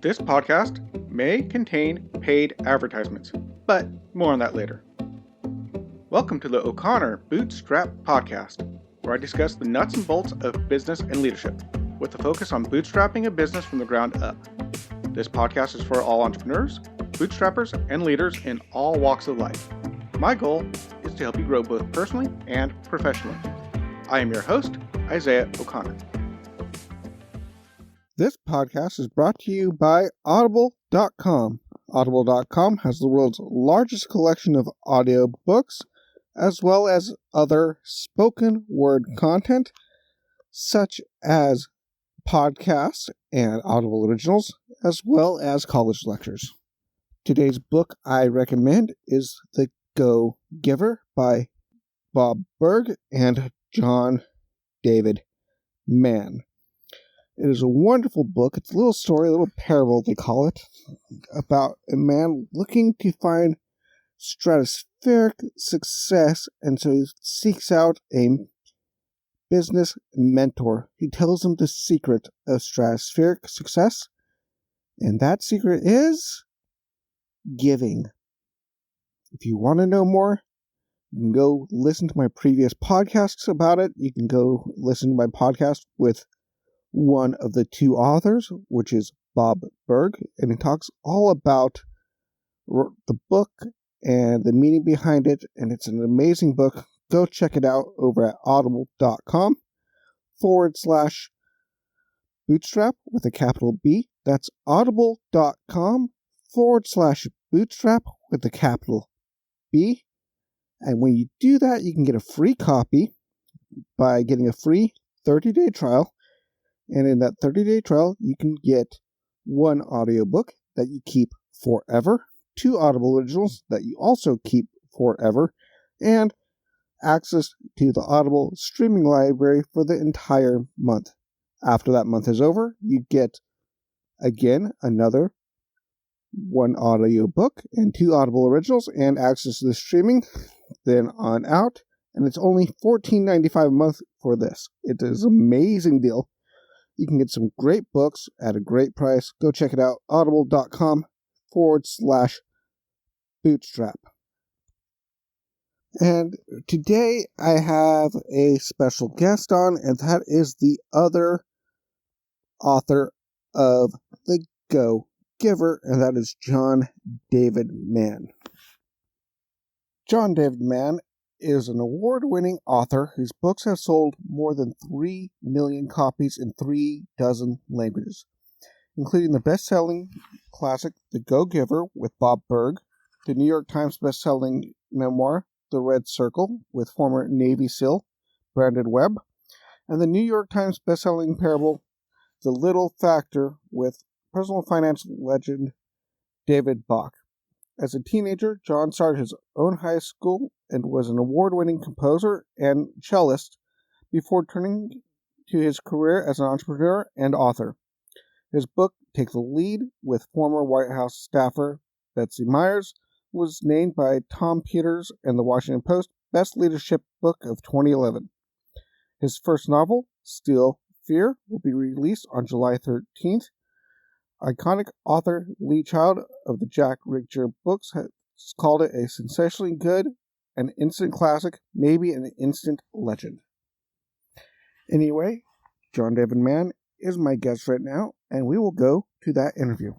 This podcast may contain paid advertisements, but more on that later. Welcome to the O'Connor Bootstrap podcast, where I discuss the nuts and bolts of business and leadership, with a focus on bootstrapping a business from the ground up. This podcast is for all entrepreneurs, bootstrappers, and leaders in all walks of life. My goal is to help you grow both personally and professionally. I am your host, Isaiah O'Connor. This podcast is brought to you by Audible.com. Audible.com has the world's largest collection of audiobooks, as well as other spoken word content, such as podcasts and Audible originals, as well as college lectures. Today's book I recommend is The Go Giver by Bob Burg and John David Mann. It is a wonderful book. It's a little story, a little parable, they call it, about a man looking to find stratospheric success, and so he seeks out a business mentor. He tells him the secret of stratospheric success, and that secret is giving. If you want to know more, you can go listen to my previous podcasts about it. You can go listen to my podcast with one of the two authors, which is Bob Burg, and he talks all about the book and the meaning behind it, and it's an amazing book. Go check it out over at audible.com/bootstrap with a capital B. That's audible.com/bootstrap with a capital B. And when you do that, you can get a free copy by getting a free 30-day trial. And in that 30-day trial, you can get one audiobook that you keep forever, 2 Audible originals that you also keep forever, and access to the Audible streaming library for the entire month. After that month is over, you get, again, another 1 audiobook and 2 Audible originals and access to the streaming, then on out. And it's only $14.95 a month for this. It is an amazing deal. You can get some great books at a great price. Go check it out, audible.com/bootstrap. And today I have a special guest on, and that is the other author of The Go Giver, and that is John David Mann. John David Mann is an award-winning author whose books have sold more than 3 million copies in 3 dozen languages, including the best-selling classic The Go Giver with Bob Burg, the New York Times best-selling memoir The Red Circle with former Navy SEAL Brandon Webb, and the New York Times best-selling parable The Little Factor with personal finance legend David Bach. As a teenager, John started his own high school and was an award-winning composer and cellist before turning to his career as an entrepreneur and author. His book, Take the Lead, with former White House staffer Betsy Myers, was named by Tom Peters and the Washington Post Best Leadership Book of 2011. His first novel, Still Fear, will be released on July 13th. Iconic author Lee Child of the Jack Reacher books has called it a sensationally good, an instant classic, maybe an instant legend. Anyway, John David Mann is my guest right now, and we will go to that interview.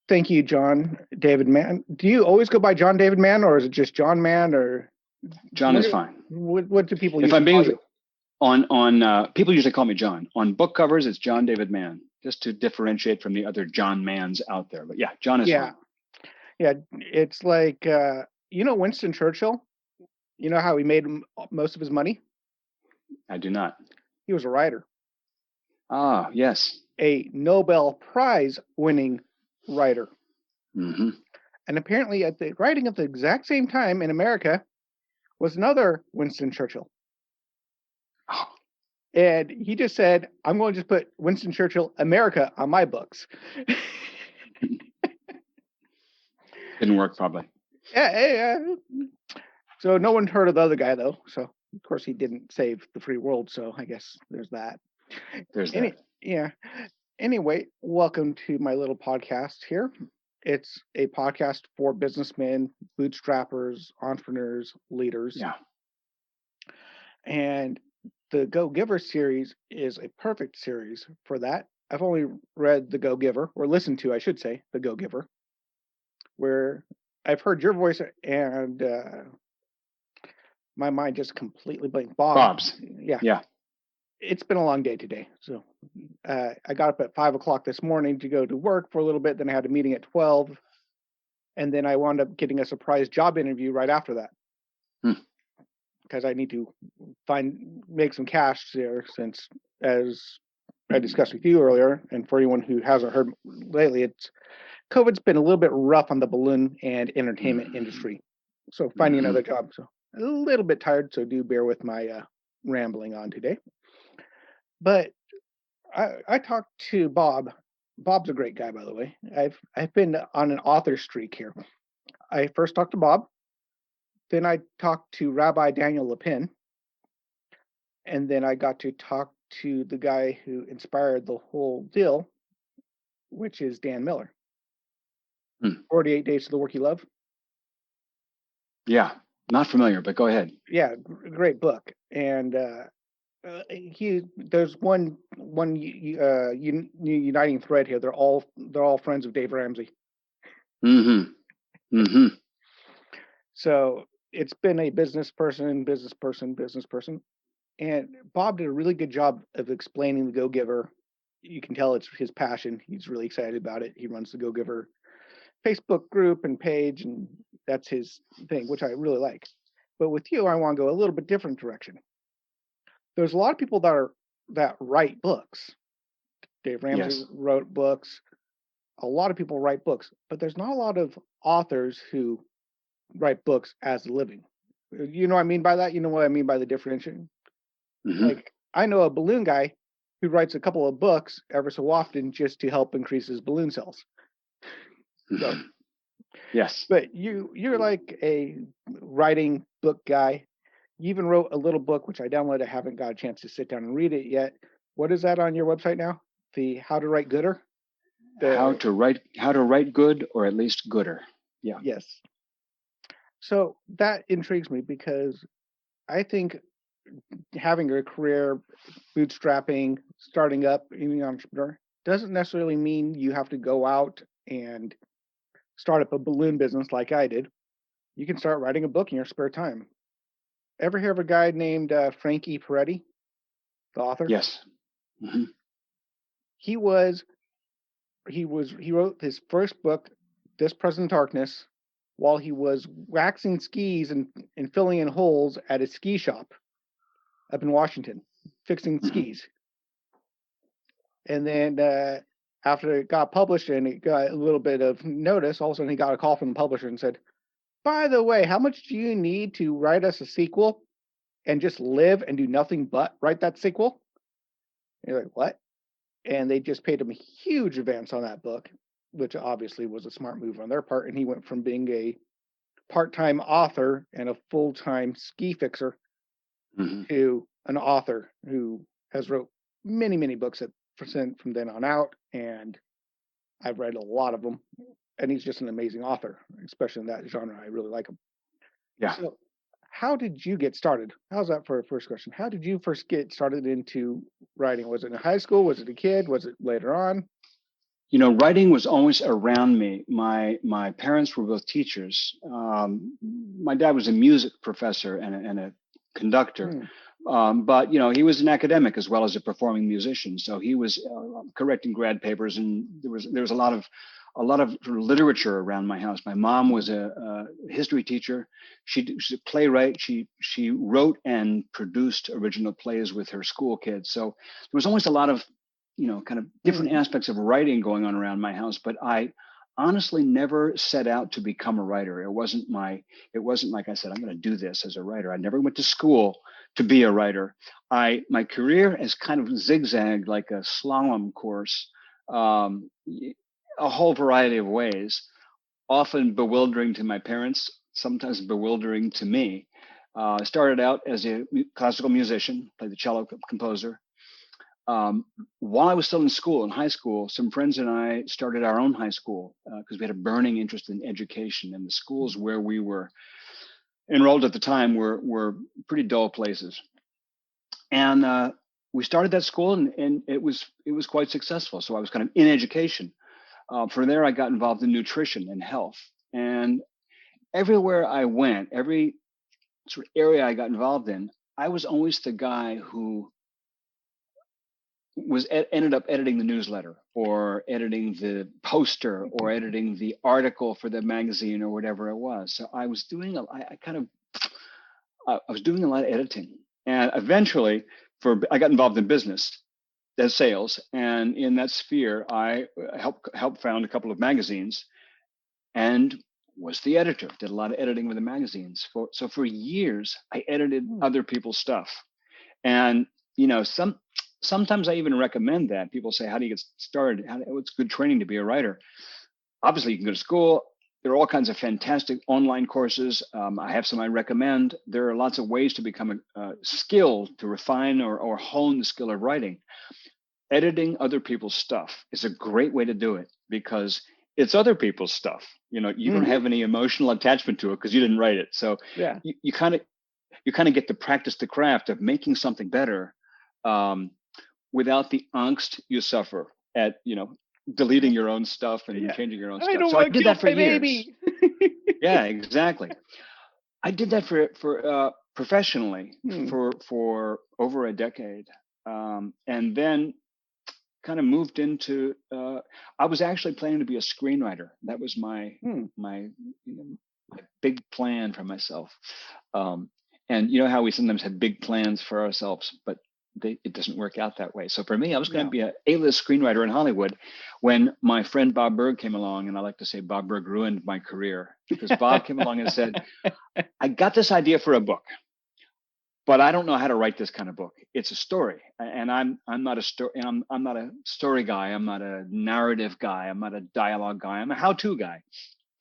Thank you, John David Mann. Do you always go by John David Mann, or is it just John Mann, or John is fine? What do people if I'm being call you? on people usually call me John. On book covers, it's John David Mann, just to differentiate from the other John Manns out there. But yeah, John is fine. Yeah, it's like Winston Churchill. You know how he made most of his money? I do not. He was a writer. Ah, yes. A Nobel Prize winning writer. Mm-hmm. And apparently at the writing at the exact same time in America was another Winston Churchill. Oh. And he just said, I'm going to just put Winston Churchill America on my books. Didn't work probably. Yeah. So no one heard of the other guy, though. So, of course, he didn't save the free world. So I guess there's that. There's that. Yeah. Anyway, welcome to my little podcast here. It's a podcast for businessmen, bootstrappers, entrepreneurs, leaders. Yeah. And the Go Giver series is a perfect series for that. I've only read The Go Giver, or listened to, I should say, The Go Giver, where I've heard your voice and my mind just completely blanked. Bob's. Yeah. It's been a long day today. So I got up at 5 o'clock this morning to go to work for a little bit. Then I had a meeting at 12. And then I wound up getting a surprise job interview right after that. Because I need to make some cash there, since, as I discussed with you earlier, and for anyone who hasn't heard lately, COVID's been a little bit rough on the balloon and entertainment industry. So finding another job. So a little bit tired, so do bear with my rambling on today. But I talked to Bob. Bob's a great guy, by the way. I've been on an author streak here. I first talked to Bob. Then I talked to Rabbi Daniel Lapin. And then I got to talk to the guy who inspired the whole deal, which is Dan Miller. 48 Days to the Work You Love. Yeah, not familiar, but go ahead. Yeah, great book. And there's one uniting thread here. They're all friends of Dave Ramsey. So it's been a business person. And Bob did a really good job of explaining the Go Giver. You can tell it's his passion. He's really excited about it. He runs the Go Giver Facebook group and page, and that's his thing, which I really like. But with you, I want to go a little bit different direction. There's a lot of people that write books. Dave Ramsey wrote books. A lot of people write books, but there's not a lot of authors who write books as a living. You know what I mean by that? You know what I mean by the differentiation? Like, I know a balloon guy who writes a couple of books ever so often just to help increase his balloon sales. So, yes. But you're like a writing book guy. You even wrote a little book, which I downloaded. I haven't got a chance to sit down and read it yet. What is that on your website now? The How to Write Gooder? How to write good, or at least gooder. Yeah. Yes. So that intrigues me, because I think having a career, bootstrapping, starting up, being an entrepreneur, doesn't necessarily mean you have to go out and start up a balloon business like I did. You can start writing a book in your spare time. Ever hear of a guy named Frank E. Peretti, the author? Yes. He wrote his first book, This Present Darkness, while he was waxing skis and filling in holes at a ski shop up in Washington, fixing skis. And then after it got published and it got a little bit of notice, all of a sudden he got a call from the publisher and said, by the way, how much do you need to write us a sequel and just live and do nothing but write that sequel? And you're like, what? And they just paid him a huge advance on that book, which obviously was a smart move on their part. And he went from being a part-time author and a full-time ski fixer to an author who has wrote many, many books from then on out. And I've read a lot of them. And he's just an amazing author, especially in that genre. I really like him. Yeah. So how did you get started? How's that for a first question? How did you first get started into writing? Was it in high school? Was it a kid? Was it later on? You know, writing was always around me. My parents were both teachers. My dad was a music professor and a conductor. But, you know, he was an academic as well as a performing musician. So he was correcting grad papers, and there was a lot of literature around my house. My mom was a history teacher. She's a playwright. She wrote and produced original plays with her school kids. So there was always a lot of, you know, kind of different aspects of writing going on around my house. But I honestly never set out to become a writer. It wasn't like I said, I'm going to do this as a writer. I never went to school to be a writer. My career has kind of zigzagged like a slalom course, a whole variety of ways, often bewildering to my parents, sometimes bewildering to me. I started out as a classical musician, played the cello, composer. while I was still in school, in high school, some friends and I started our own high school because we had a burning interest in education, and the schools where we were enrolled at the time were pretty dull places. And we started that school, and it was quite successful. So I was kind of in education. From there, I got involved in nutrition and health, and everywhere I went, every sort of area I got involved in, I was always the guy who ended up editing the newsletter, or editing the poster, or editing the article for the magazine, or whatever it was. So I was doing I was doing a lot of editing, and eventually, I got involved in business as sales, and in that sphere, I helped found a couple of magazines, and was the editor. Did a lot of editing with the magazines. So for years, I edited other people's stuff, and sometimes I even recommend that. People say, "How do you get started? It's good training to be a writer." Obviously, you can go to school. There are all kinds of fantastic online courses. I have some I recommend. There are lots of ways to become skilled, to refine or hone the skill of writing. Editing other people's stuff is a great way to do it, because it's other people's stuff. You don't have any emotional attachment to it because you didn't write it. So yeah, you kind of get to practice the craft of making something better, without the angst you suffer at deleting your own stuff and changing your own stuff. I don't So I want to did kill that for my years. baby. Yeah, exactly. I did that for professionally for over a decade, and then kind of moved into. I was actually planning to be a screenwriter. That was my my big plan for myself. And you know how we sometimes have big plans for ourselves, but it doesn't work out that way. So for me, I was going to be an A-list screenwriter in Hollywood, when my friend Bob Berg came along, and I like to say Bob Berg ruined my career, because Bob came along and said, "I got this idea for a book, but I don't know how to write this kind of book. It's a story, and I'm not a story. I'm not a story guy. I'm not a narrative guy. I'm not a dialogue guy. I'm a how-to guy.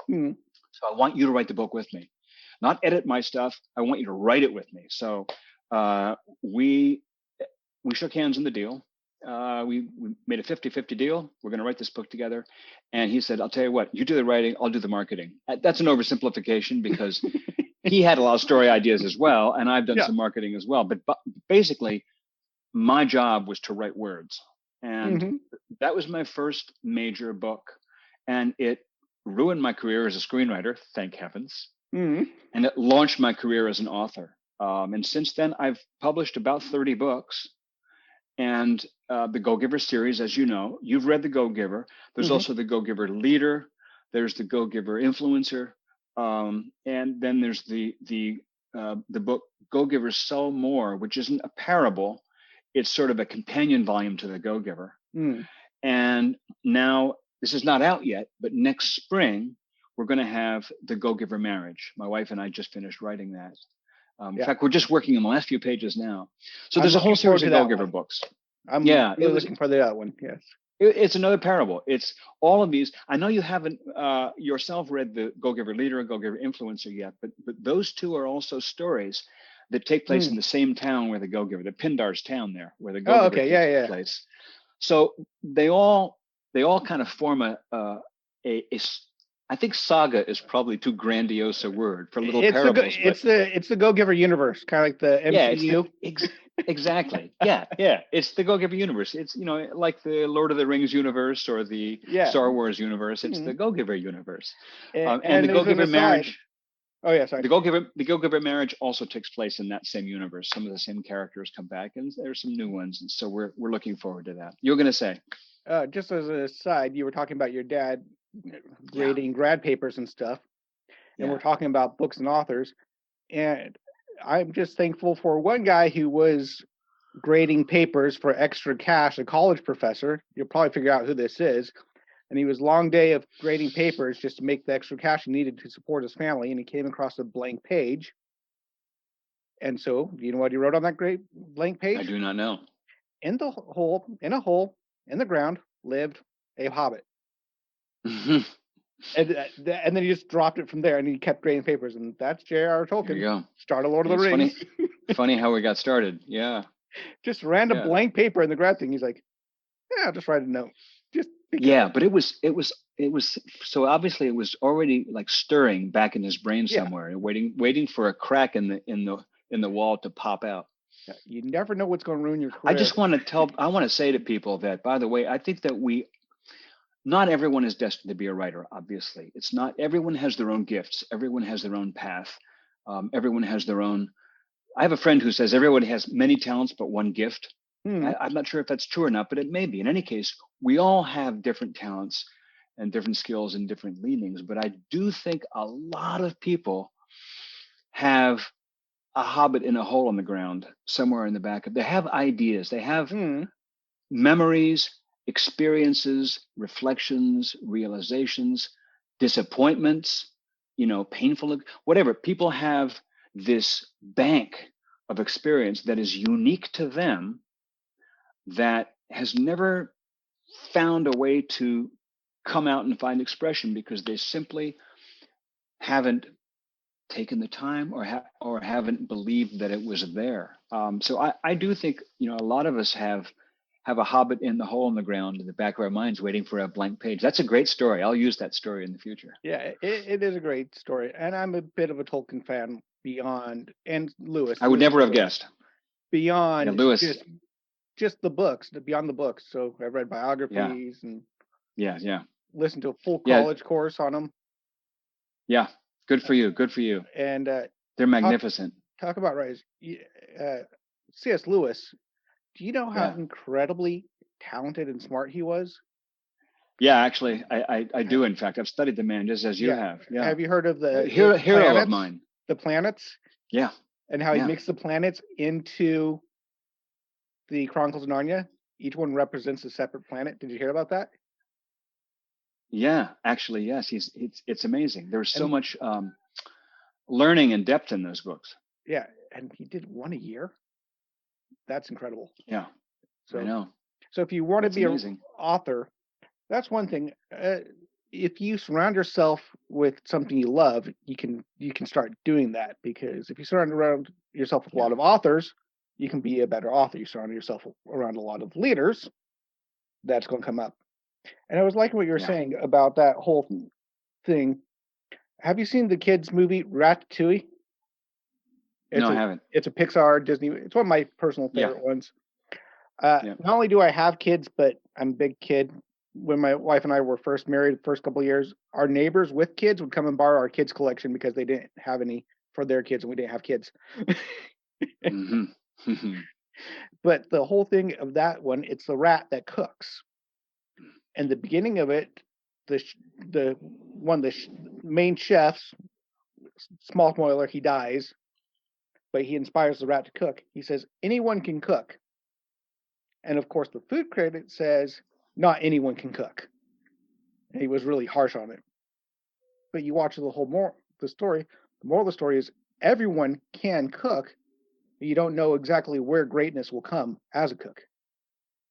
So I want you to write the book with me, not edit my stuff. I want you to write it with me." So we shook hands on the deal. We made a 50-50 deal. We're going to write this book together. And he said, "I'll tell you what, you do the writing, I'll do the marketing." That's an oversimplification, because he had a lot of story ideas as well, and I've done some marketing as well. But basically, my job was to write words. And that was my first major book. And it ruined my career as a screenwriter, thank heavens. And it launched my career as an author. And since then, I've published about 30 books. And the Go-Giver series, as you know, you've read the Go-Giver. There's also the Go-Giver Leader. There's the Go-Giver Influencer. And then there's the book Go-Giver Sell More, which isn't a parable. It's sort of a companion volume to the Go-Giver. And now, this is not out yet, but next spring, we're going to have the Go-Giver Marriage. My wife and I just finished writing that. In fact, we're just working on the last few pages now. So there's a whole series of Go-Giver books. I'm really looking for that one. Yes. It's another parable. It's all of these. I know you haven't yourself read the Go-Giver Leader or Go-Giver Influencer yet, but those two are also stories that take place in the same town where the Go-Giver, the Pindar's town there, where the Go-Giver takes place. So they all kind of form a I think saga is probably too grandiose a word for little parables. It's the Go-Giver universe, kind of like the MCU. Exactly. Yeah. It's the Go-Giver universe. It's like the Lord of the Rings universe or the Star Wars universe. It's the Go-Giver universe. And the Go-Giver Marriage. Oh yeah, sorry. The Go-Giver Marriage also takes place in that same universe. Some of the same characters come back, and there's some new ones. And so we're looking forward to that. You're going to say? Just as an aside, you were talking about your dad grading grad papers and stuff, and we're talking about books and authors, and I'm just thankful for one guy who was grading papers for extra cash, a college professor. You'll probably figure out who this is. And he was a long day of grading papers just to make the extra cash he needed to support his family, and he came across a blank page. And so, do you know what he wrote on that great blank page? I do not know. In a hole in the ground lived a hobbit. And then he just dropped it from there, and he kept grading papers, and that's J.R.R. Tolkien. There you go. Start of Lord of the Rings. Funny how we got started. Yeah. just random blank paper in the grad thing. He's like, yeah, I'll just write a note. Just but it was so obviously it was already like stirring back in his brain somewhere, waiting for a crack in the wall to pop out. You never know what's going to ruin your career. I just want to say to people that, by the way, I think that not everyone is destined to be a writer. Obviously, it's not. Everyone has their own gifts. Everyone has their own path. Everyone has their own. I have a friend who says everyone has many talents but one gift. I'm not sure if that's true or not, but it may be. In any case, we all have different talents and different skills and different leanings. But I do think a lot of people have a hobbit in a hole in the ground somewhere in the back of. They have ideas. They have memories, experiences, reflections, realizations, disappointments, painful, whatever. People have this bank of experience that is unique to them, that has never found a way to come out and find expression because they simply haven't taken the time or haven't believed that it was there. So I do think, a lot of us have a hobbit in the hole in the ground in the back of our minds waiting for a blank page. That's a great story. I'll use that story in the future. Yeah, it is a great story. And I'm a bit of a Tolkien fan beyond, and Lewis. I would never have guessed. Beyond Lewis. Just the books, beyond the books. So I've read biographies and listened to a full college course on them. Yeah, good for you. And they're magnificent. Talk about writers. C.S. Lewis. Do you know how incredibly talented and smart he was? Yeah, actually, I do. In fact, I've studied the man just as you have. Yeah. Have you heard of the hero of mine? The planets. Yeah. And how he mixed the planets into the Chronicles of Narnia. Each one represents a separate planet. Did you hear about that? Yeah, actually, yes. It's amazing. There's so much learning and depth in those books. Yeah, and he did one a year. That's incredible. Yeah, I know. So if you want to be an author, that's one thing. If you surround yourself with something you love, you can start doing that, because if you surround yourself with a lot of authors, you can be a better author. You surround yourself around a lot of leaders, that's going to come up. And I was liking what you were saying about that whole thing. Have you seen the kids' movie Ratatouille? No, I haven't. It's a Pixar Disney. It's one of my personal favorite ones. Not only do I have kids, but I'm a big kid. When my wife and I were first married, the first couple of years, our neighbors with kids would come and borrow our kids' collection because they didn't have any for their kids, and we didn't have kids. But the whole thing of that one, it's the rat that cooks. And the beginning of it, the main chefs, Smaltmoiler, he dies, but he inspires the rat to cook. He says, anyone can cook. And of course, the food critic says, not anyone can cook. And he was really harsh on it. But you watch the story. The moral of the story is everyone can cook. But you don't know exactly where greatness will come as a cook.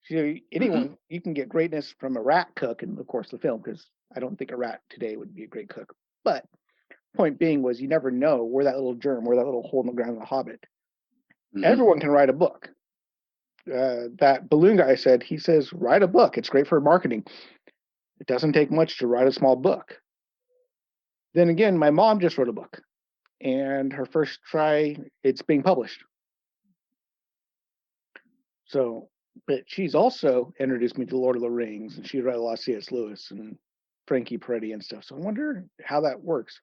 So anyone, you can get greatness from a rat cook, and of course the film, because I don't think a rat today would be a great cook. But point being was, you never know where that little germ, where that little hole in the ground of the Hobbit. Everyone can write a book. That balloon guy said, he says, write a book. It's great for marketing. It doesn't take much to write a small book. Then again, my mom just wrote a book, and her first try, it's being published. So, but she's also introduced me to Lord of the Rings, and she read a lot of C.S. Lewis and Frankie Peretti and stuff. So I wonder how that works.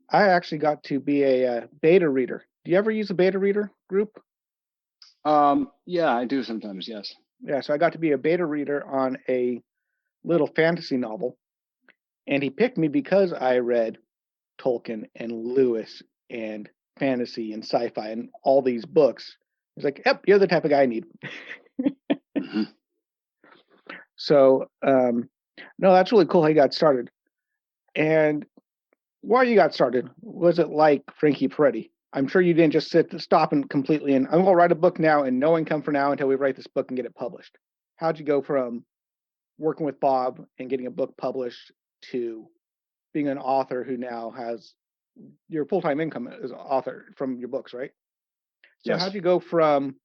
I actually got to be a beta reader. Do you ever use a beta reader group? Yeah, I do sometimes, yes. Yeah, so I got to be a beta reader on a little fantasy novel, and he picked me because I read Tolkien and Lewis and fantasy and sci-fi and all these books. He's like, yep, you're the type of guy I need. So, no, that's really cool how you got started. And why you got started? Was it like Frankie Peretti? I'm sure you didn't just stop and completely, and I'm going to write a book now and no income for now until we write this book and get it published. How'd you go from working with Bob and getting a book published to being an author who now has your full-time income as an author from your books, right? So how'd you go from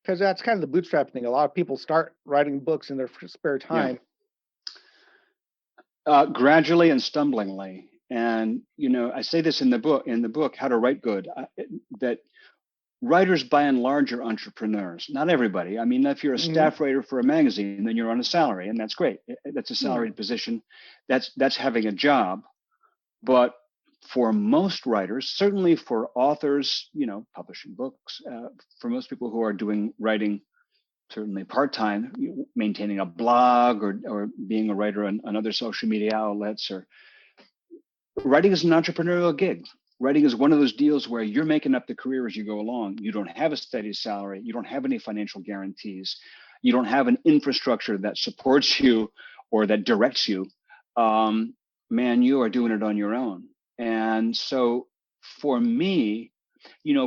Because that's kind of the bootstrap thing. A lot of people start writing books in their spare time. Yeah. Gradually and stumblingly. And, I say this in the book, How to Write Good, that writers by and large are entrepreneurs. Not everybody. I mean, if you're a staff writer for a magazine, then you're on a salary, and that's great. That's a salaried position. That's having a job. But for most writers, certainly for authors, publishing books, for most people who are doing writing, certainly part-time, maintaining a blog or being a writer on other social media outlets, or writing is an entrepreneurial gig. Writing is one of those deals where you're making up the career as you go along. You don't have a steady salary. You don't have any financial guarantees. You don't have an infrastructure that supports you or that directs you. Man, you are doing it on your own. And so for me,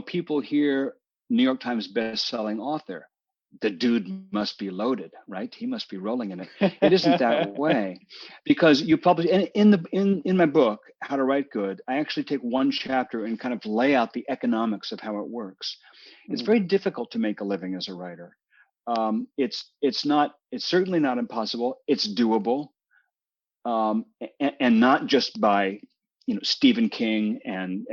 people hear New York Times best-selling author. The dude must be loaded, right? He must be rolling in it. It isn't that way, because you publish in my book, How to Write Good, I actually take one chapter and kind of lay out the economics of how it works. It's very difficult to make a living as a writer. It's certainly not impossible. It's doable, and not just by Stephen King and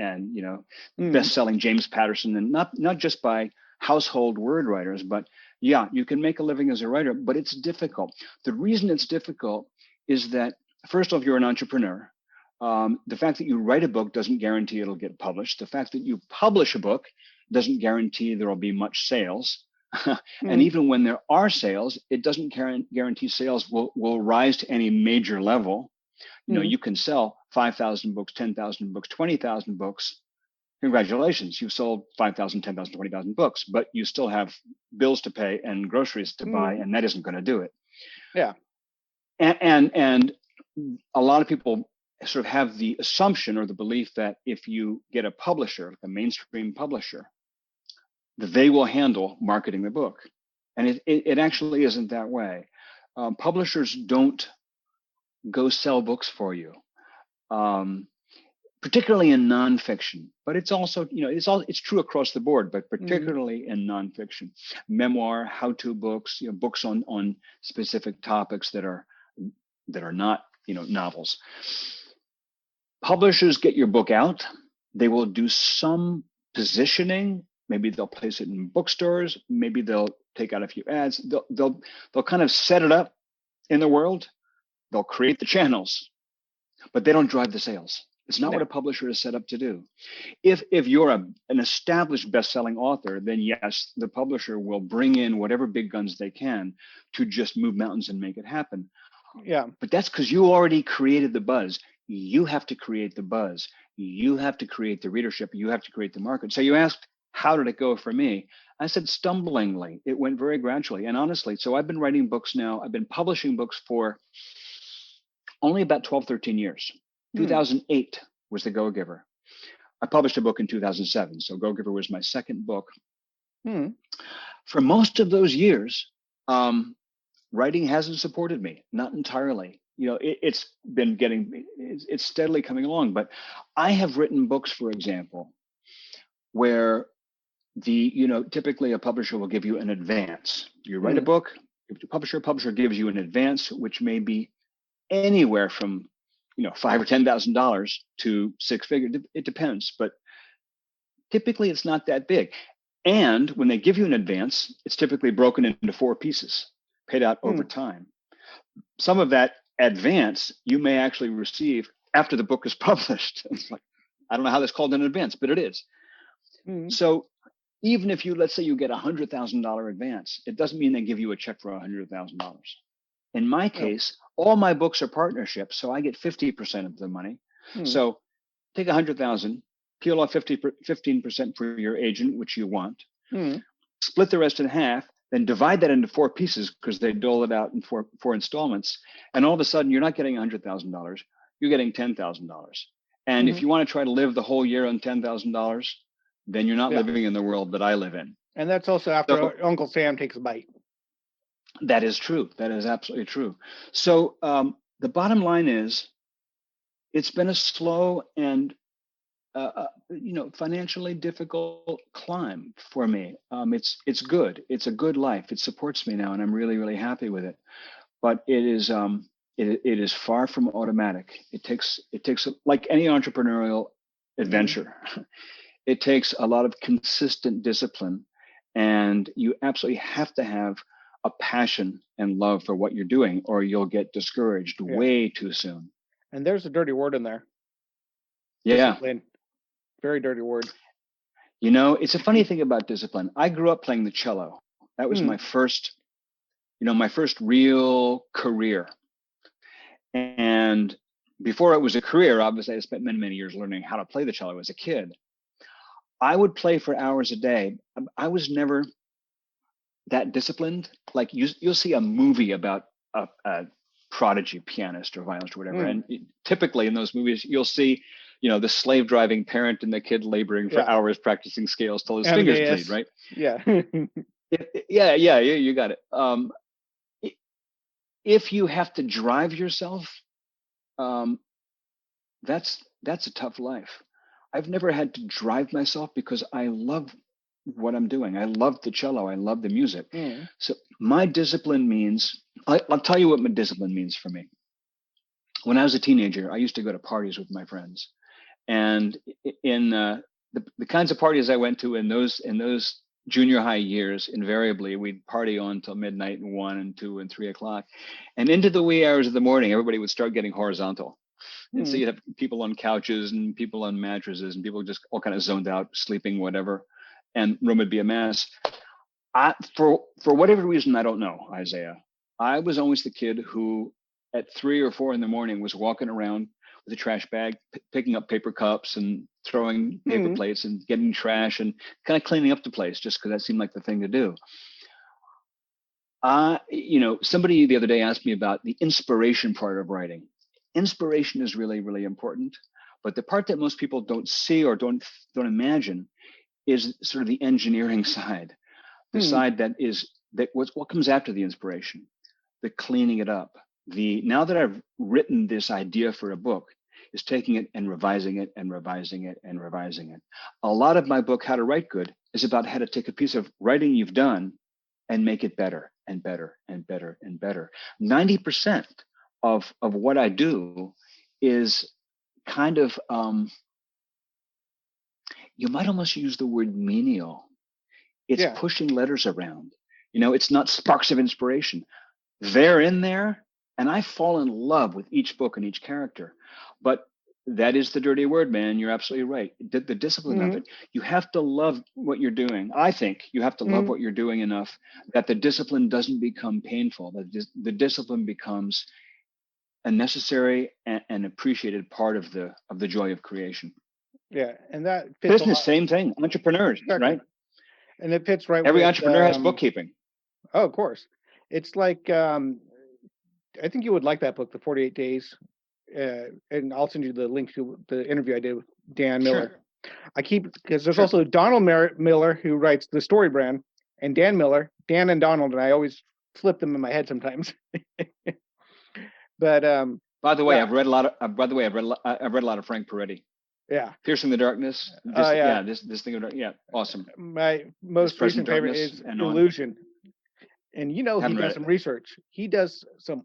best-selling James Patterson, and not just by household word writers, but yeah, you can make a living as a writer, but it's difficult. The reason it's difficult is that, first off, you're an entrepreneur. The fact that you write a book doesn't guarantee it'll get published. The fact that you publish a book doesn't guarantee there will be much sales. And even when there are sales, it doesn't guarantee sales will rise to any major level. You can sell 5,000 books, 10,000 books, 20,000 books. Congratulations, you've sold 5,000, 10,000, 20,000 books, but you still have bills to pay and groceries to buy, and that isn't going to do it. Yeah. And a lot of people sort of have the assumption or the belief that if you get a publisher, like a mainstream publisher, that they will handle marketing the book. And it actually isn't that way. Publishers don't go sell books for you. Particularly in nonfiction, but it's also, it's true across the board, but particularly in nonfiction, memoir, how-to books, books on specific topics that are not, novels. Publishers get your book out. They will do some positioning. Maybe they'll place it in bookstores. Maybe they'll take out a few ads. They'll kind of set it up in the world. They'll create the channels, but they don't drive the sales. It's not what a publisher is set up to do. If you're an established best-selling author, then yes, the publisher will bring in whatever big guns they can to just move mountains and make it happen. Yeah. But that's because you already created the buzz. You have to create the buzz. You have to create the readership. You have to create the market. So you asked, how did it go for me? I said, stumblingly. It went very gradually. And honestly, so I've been writing books now. I've been publishing books for only about 12, 13 years. 2008 was The Go-Giver. I published a book in 2007. So Go-Giver was my second book. For most of those years, writing hasn't supported me, not entirely. It's steadily coming along. But I have written books, for example, where typically a publisher will give you an advance. You write a book, a publisher gives you an advance, which may be anywhere from $5,000 or $10,000 to six figures. It depends, but typically it's not that big. And when they give you an advance, it's typically broken into 4 pieces, paid out over time. Some of that advance you may actually receive after the book is published. It's like, I don't know how that's called an advance, but it is. So even if let's say you get $100,000 advance, it doesn't mean they give you a check for $100,000. In my case, all my books are partnerships, so I get 50% of the money. So take 100,000, peel off 15% for your agent, which you want, split the rest in half, then divide that into 4 pieces because they dole it out in four installments. And all of a sudden, you're not getting $100,000, you're getting $10,000. And if you want to try to live the whole year on $10,000, then you're not living in the world that I live in. And that's also after Uncle Sam takes a bite. That is true. That is absolutely true. So the bottom line is, it's been a slow and financially difficult climb for me. It's good. It's a good life. It supports me now, and I'm really, really happy with it. But it is far from automatic. It takes like any entrepreneurial adventure. It takes a lot of consistent discipline, and you absolutely have to have a passion and love for what you're doing, or you'll get discouraged way too soon. And there's a dirty word in there. Yeah. Discipline. Very dirty word. It's a funny thing about discipline. I grew up playing the cello. That was my first real career. And before it was a career, obviously I spent many, many years learning how to play the cello as a kid. I would play for hours a day. I was never that disciplined. Like you'll see a movie about a prodigy pianist or violinist or whatever. And typically in those movies, you'll see, the slave driving parent and the kid laboring for hours practicing scales till his fingers bleed, right? Yeah. Yeah, you got it. If you have to drive yourself, that's a tough life. I've never had to drive myself because I love what I'm doing. I love the cello. I love the music. So my discipline means, I'll tell you what my discipline means for me. When I was a teenager, I used to go to parties with my friends. And in the kinds of parties I went to in those junior high years, invariably we'd party on till midnight and 1 and 2 and 3 o'clock. And into the wee hours of the morning, everybody would start getting horizontal. And so you'd have people on couches and people on mattresses and people just all kind of zoned out, sleeping, whatever. And room would be a mess. For whatever reason, I don't know, Isaiah, I was always the kid who at 3 or 4 in the morning was walking around with a trash bag, picking up paper cups and throwing paper plates and getting trash and kind of cleaning up the place just because that seemed like the thing to do. Somebody the other day asked me about the inspiration part of writing. Inspiration is really, really important. But the part that most people don't see or don't imagine is sort of the engineering side, the side what comes after the inspiration, the cleaning it up. Now that I've written this idea for a book, is taking it and revising it and revising it and revising it. A lot of my book, How to Write Good, is about how to take a piece of writing you've done and make it better and better and better and better. 90% of what I do is kind of, you might almost use the word menial. It's pushing letters around. It's not sparks of inspiration. They're in there, and I fall in love with each book and each character. But that is the dirty word, man. You're absolutely right. The discipline of it. You have to love what you're doing. I think you have to love what you're doing enough that the discipline doesn't become painful. That the discipline becomes a necessary and appreciated part of the joy of creation. Yeah, and that fits business, same thing. Entrepreneurs, right? And it fits right. Every entrepreneur has bookkeeping. Oh, of course. It's like I think you would like that book, The 48 Days, and I'll send you the link to the interview I did with Dan Miller. Sure. Because there's also Donald Miller who writes The Story Brand, and Dan Miller, Dan and Donald, and I always flip them in my head sometimes. But by the way, I've read a lot of Frank Peretti. Yeah. Piercing the Darkness. This thing of awesome. My most recent favorite is Illusion. And he does some research. He does some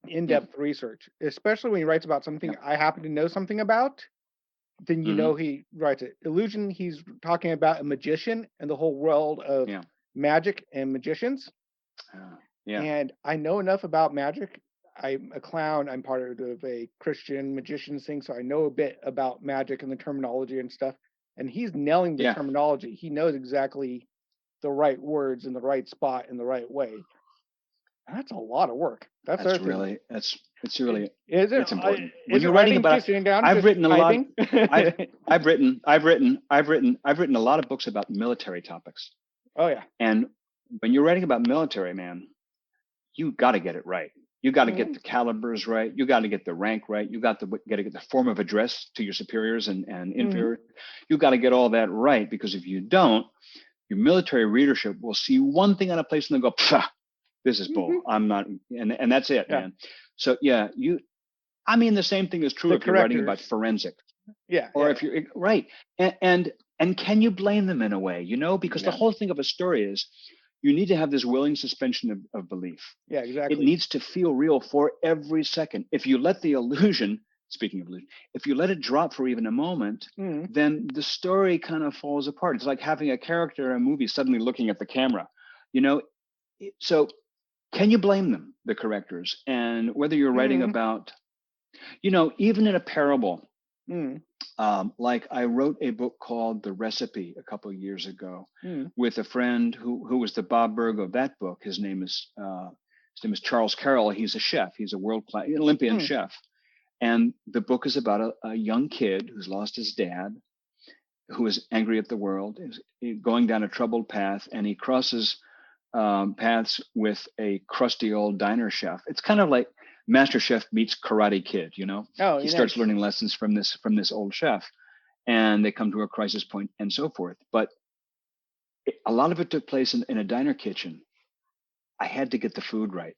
in-depth research, especially when he writes about something I happen to know something about. Then he writes it. Illusion, he's talking about a magician and the whole world of magic and magicians. And I know enough about magic. I'm a clown. I'm part of a Christian magicians thing, so I know a bit about magic and the terminology and stuff. And he's nailing the terminology. He knows exactly the right words in the right spot in the right way. And that's a lot of work. It's important. When you're writing about, I've written a lot. I've written a lot of books about military topics. Oh yeah. And when you're writing about military, man, you got to get it right. You got to get the calibers right. You got to get the rank right. You got to get the form of address to your superiors and inferior. You got to get all that right, because if you don't, your military readership will see one thing on a place and they'll go, this is bull. I'm not, and that's it, man. So the same thing is true if you're writing about forensic. Yeah. Or if you're right. And can you blame them in a way, because the whole thing of a story is you need to have this willing suspension of belief. Yeah, exactly. It needs to feel real for every second. If you let the illusion, speaking of illusion, if you let it drop for even a moment, then the story kind of falls apart. It's like having a character in a movie suddenly looking at the camera, So can you blame them, the correctors? And whether you're writing about, even in a parable, like I wrote a book called The Recipe a couple of years ago with a friend who was the Bob Berg of that book. His name is Charles Carroll. He's a chef. He's a world-class Olympian chef. And the book is about a young kid who's lost his dad, who is angry at the world, is going down a troubled path, and he crosses paths with a crusty old diner chef. It's kind of like Master Chef meets Karate Kid, he starts learning lessons from this old chef, and they come to a crisis point and so forth. But a lot of it took place in a diner kitchen. I had to get the food right.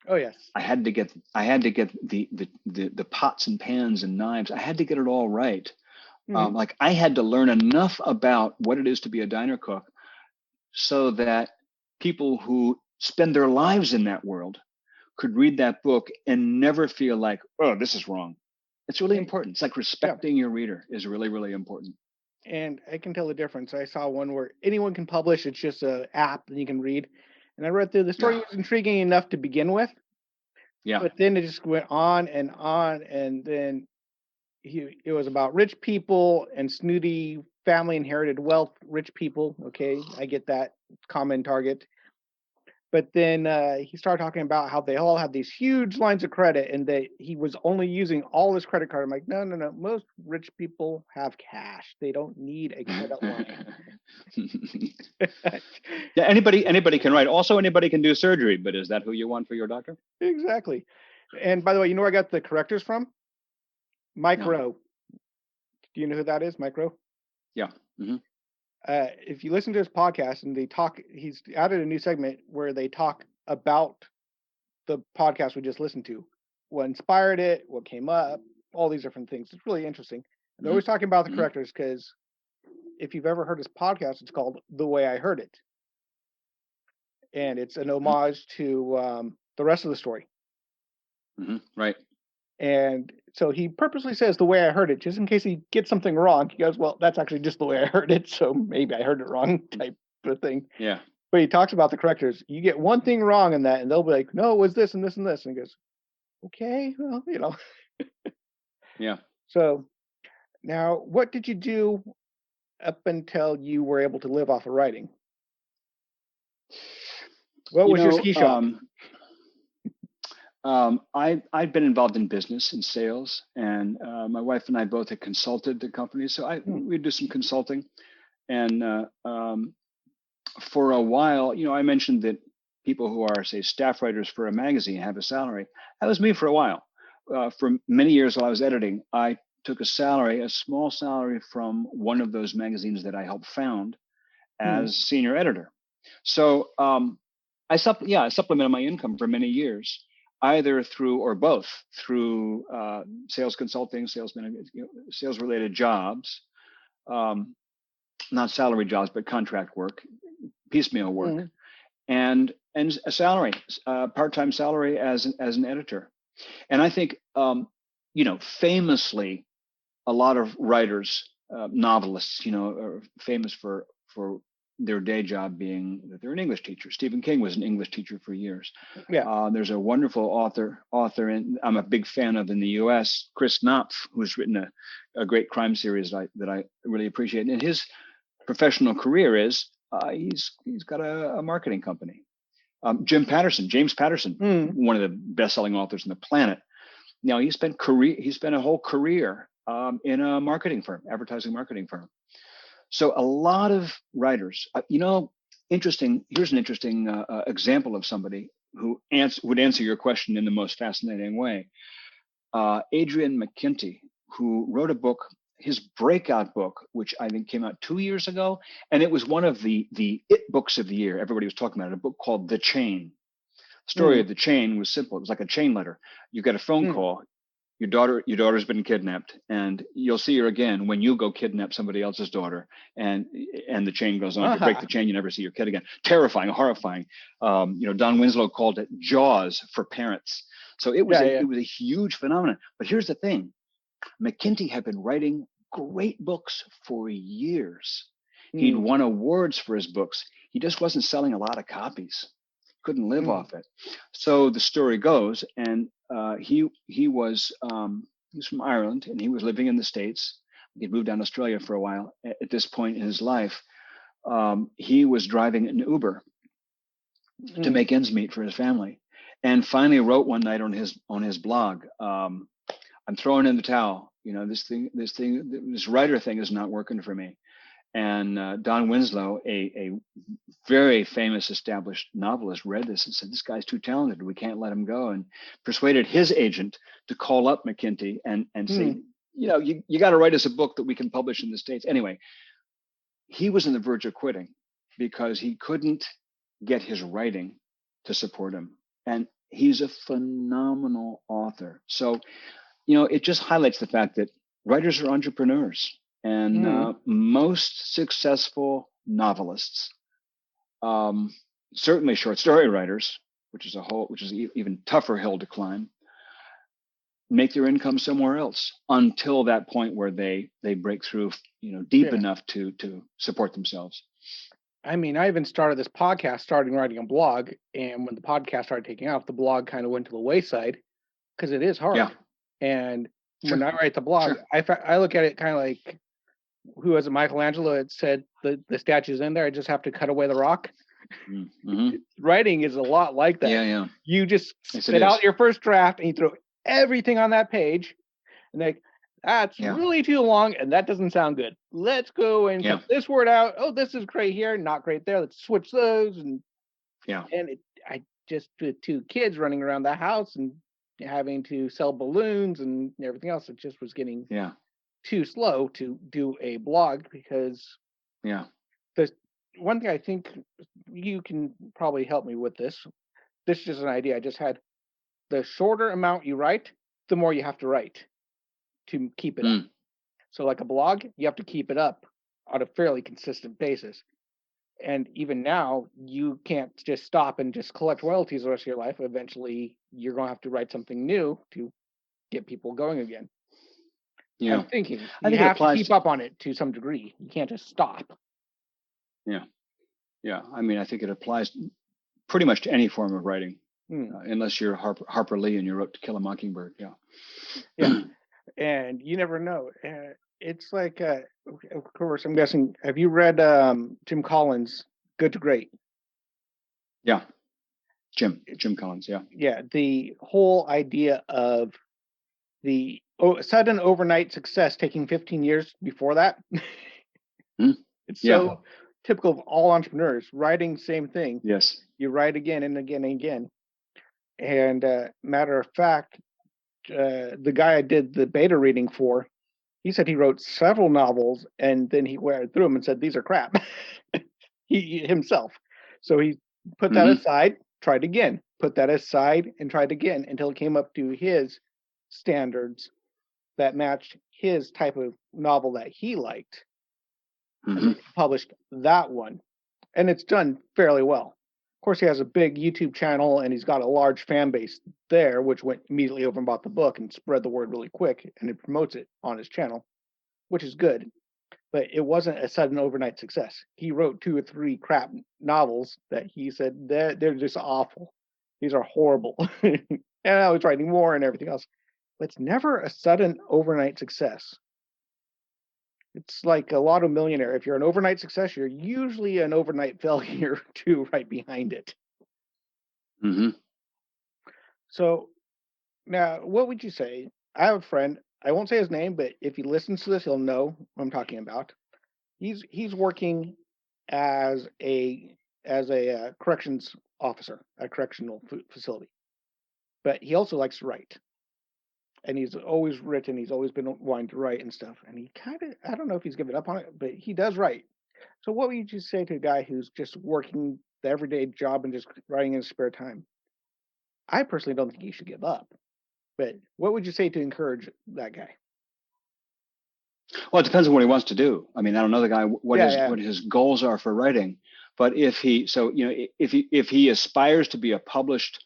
Oh yes. I had to get the pots and pans and knives. I had to get it all right. Like I had to learn enough about what it is to be a diner cook so that people who spend their lives in that world could read that book and never feel like, oh, this is wrong. It's really important. It's like respecting your reader is really, really important. And I can tell the difference. I saw one where anyone can publish. It's just an app that you can read. And I read through. The story was intriguing enough to begin with. Yeah. But then it just went on. And then it was about rich people and snooty family inherited wealth, rich people. Okay, I get that. Common target. But then he started talking about how they all have these huge lines of credit and that he was only using all his credit card. I'm like, no. Most rich people have cash. They don't need a credit line. Yeah, anybody can write. Also, anybody can do surgery. But is that who you want for your doctor? Exactly. And by the way, you know where I got the correctors from? Mike Rowe. Do you know who that is, Mike Rowe? Yeah. Mm-hmm. If you listen to his podcast and they talk, he's added a new segment where they talk about the podcast we just listened to, what inspired it, what came up, all these different things. It's really interesting. And they're always talking about the correctors because if you've ever heard his podcast, it's called The Way I Heard It. And it's an homage to the rest of the story. Right. And so he purposely says the way I heard it, just in case he gets something wrong. He goes, well, that's actually just the way I heard it. So maybe I heard it wrong type of thing. Yeah. But he talks about the correctors. You get one thing wrong in that, and they'll be like, no, it was this and this and this. And he goes, okay, well, Yeah. So now what did you do up until you were able to live off of writing? What was your ski shop? I'd been involved in business and sales, and my wife and I both had consulted the company. So we'd do some consulting. And for a while, I mentioned that people who are, say, staff writers for a magazine have a salary. That was me for a while. For many years while I was editing, I took a small salary from one of those magazines that I helped found as senior editor. So I supplemented my income for many years, either through or both through sales consulting, sales related jobs, not salary jobs, but contract work, piecemeal work, and a salary, part-time salary as an editor. And I think, famously, a lot of writers, novelists, are famous for their day job being that they're an English teacher. Stephen King was an English teacher for years. Yeah. There's a wonderful author, and I'm a big fan of in the U.S., Chris Knopf, who's written a great crime series that I really appreciate. And his professional career is he's got a marketing company. James Patterson, one of the best-selling authors on the planet. Now he spent a whole career in a advertising marketing firm. So a lot of writers, interesting. Here's an interesting example of somebody who would answer your question in the most fascinating way. Adrian McKinty, who wrote a book, his breakout book, which I think came out 2 years ago, and it was one of the it books of the year. Everybody was talking about it. A book called The Chain. The story of The Chain was simple. It was like a chain letter. You get a phone call. your daughter's been kidnapped, and you'll see her again when you go kidnap somebody else's daughter, and the chain goes on. If you break the chain, you never see your kid again. Terrifying, horrifying. Don Winslow called it Jaws for parents. So it was it was a huge phenomenon. But here's the thing: McKinty had been writing great books for years. He'd won awards for his books. He just wasn't selling a lot of copies. Couldn't live off it. So the story goes, and he was from Ireland, and he was living in the States. He'd moved down to Australia for a while. At this point in his life, he was driving an Uber to make ends meet for his family, and finally wrote one night on his blog, "I'm throwing in the towel. This writer thing is not working for me." And Don Winslow, a very famous established novelist, read this and said, "This guy's too talented. We can't let him go," and persuaded his agent to call up McKinty and say, you got to write us a book that we can publish in the States. Anyway, he was on the verge of quitting because he couldn't get his writing to support him. And he's a phenomenal author. So, it just highlights the fact that writers are entrepreneurs. And most successful novelists, certainly short story writers, which is even tougher hill to climb, make their income somewhere else until that point where they break through, deep enough to support themselves. I mean, I even started this podcast, starting writing a blog, and when the podcast started taking off, the blog kind of went to the wayside because it is hard. Yeah. And when I write the blog, I look at it kind of like, who was it, Michelangelo? It said the statue's in there. I just have to cut away the rock. Writing is a lot like that. Yeah. You just spit out your first draft and you throw everything on that page, and that's really too long, and that doesn't sound good. Let's go and cut this word out. Oh, this is great here, not great there. Let's switch those. And I just with two kids running around the house and having to sell balloons and everything else, it just was getting too slow to do a blog because the one thing I think you can probably help me with this is just an idea I just had. The shorter amount you write, the more you have to write to keep it up. So like a blog, you have to keep it up on a fairly consistent basis. And even now, you can't just stop and just collect royalties the rest of your life. Eventually, you're going to have to write something new to get people going again. Yeah. I'm thinking you have to keep up on it to some degree. You can't just stop. Yeah. I mean, I think it applies pretty much to any form of writing, unless you're Harper Lee and you wrote To Kill a Mockingbird. Yeah. And you never know. It's like, of course, I'm guessing, have you read Jim Collins' Good to Great? Yeah. Jim Collins, yeah. Yeah, the whole idea of the sudden overnight success taking 15 years before that. It's so typical of all entrepreneurs. Writing, same thing. Yes. You write again and again and again. And matter of fact, the guy I did the beta reading for, he said he wrote several novels and then he went through them and said, these are crap. he himself. So he put that aside, tried again, put that aside and tried again until it came up to his standards that matched his type of novel that he liked. And then he published that one. And it's done fairly well. Of course, he has a big YouTube channel and he's got a large fan base there, which went immediately over and bought the book and spread the word really quick. And it promotes it on his channel, which is good. But it wasn't a sudden overnight success. He wrote 2 or 3 crap novels that he said they're just awful. These are horrible. And I was writing more and everything else. But it's never a sudden overnight success. It's like a lotto millionaire. If you're an overnight success, you're usually an overnight failure too, right behind it. So now, what would you say? I have a friend. I won't say his name, but if he listens to this, he'll know what I'm talking about. He's working as a corrections officer at a correctional facility, but he also likes to write. And he's always written. He's always been wanting to write and stuff. And he kind of, I don't know if he's given up on it, but he does write. So what would you say to a guy who's just working the everyday job and just writing in his spare time? I personally don't think he should give up. But what would you say to encourage that guy? Well, it depends on what he wants to do. I mean, I don't know the guy what his goals are for writing, but if he aspires to be a published